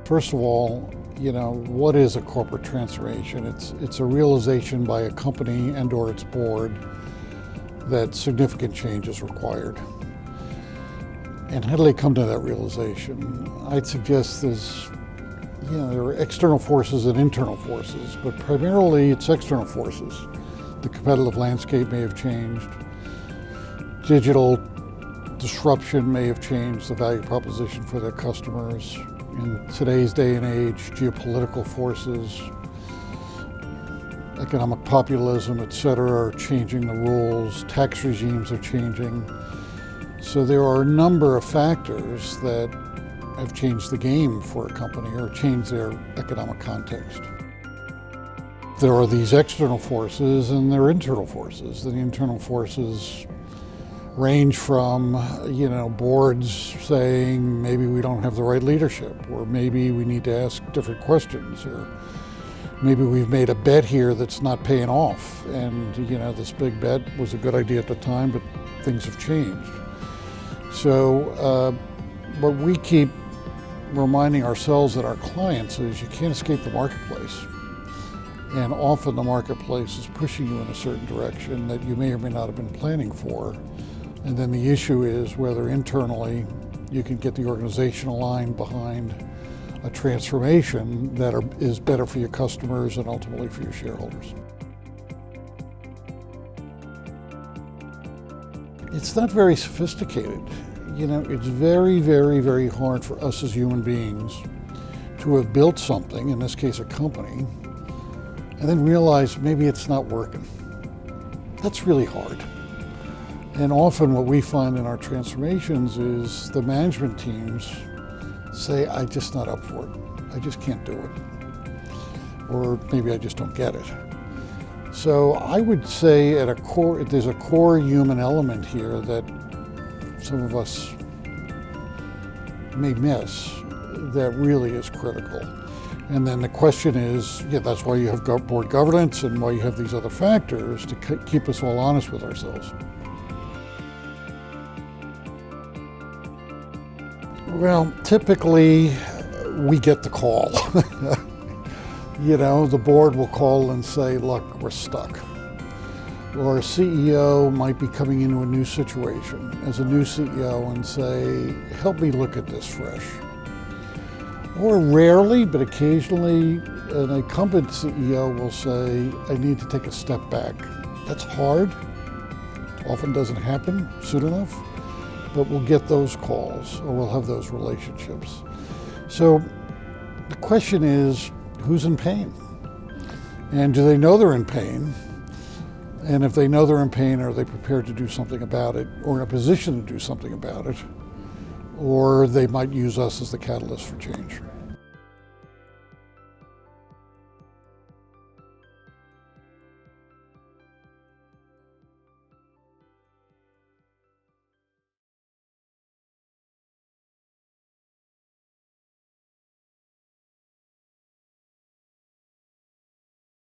First of all, what is a corporate transformation? It's a realization by a company and or its board that significant change is required. And how do they come to that realization? I'd suggest there are external forces and internal forces, but primarily it's external forces. The competitive landscape may have changed. Digital disruption may have changed the value proposition for their customers. In today's day and age, geopolitical forces, economic populism, et cetera, are changing the rules. Tax regimes are changing. So there are a number of factors that have changed the game for a company or changed their economic context. There are these external forces and there are internal forces. The internal forces range from, boards saying maybe we don't have the right leadership, or maybe we need to ask different questions, or maybe we've made a bet here that's not paying off. And, this big bet was a good idea at the time, but things have changed. So what we keep reminding ourselves and our clients is you can't escape the marketplace. And often the marketplace is pushing you in a certain direction that you may or may not have been planning for. And then the issue is whether internally you can get the organization aligned behind a transformation that is better for your customers and ultimately for your shareholders. It's not very sophisticated. It's very, very, very hard for us as human beings to have built something, in this case a company, and then realize maybe it's not working. That's really hard. And often what we find in our transformations is the management teams say, I'm just not up for it. I just can't do it. Or maybe I just don't get it. So I would say at a core, there's a core human element here that some of us may miss that really is critical. And then the question is, that's why you have board governance and why you have these other factors to keep us all honest with ourselves. Well, typically we get the call. The board will call and say, look, we're stuck. Or a CEO might be coming into a new situation as a new CEO and say, help me look at this fresh. Or rarely, but occasionally, an incumbent CEO will say, I need to take a step back. That's hard. Often doesn't happen soon enough, but we'll get those calls or we'll have those relationships. So the question is, who's in pain? And do they know they're in pain? And if they know they're in pain, are they prepared to do something about it or in a position to do something about it? Or they might use us as the catalyst for change.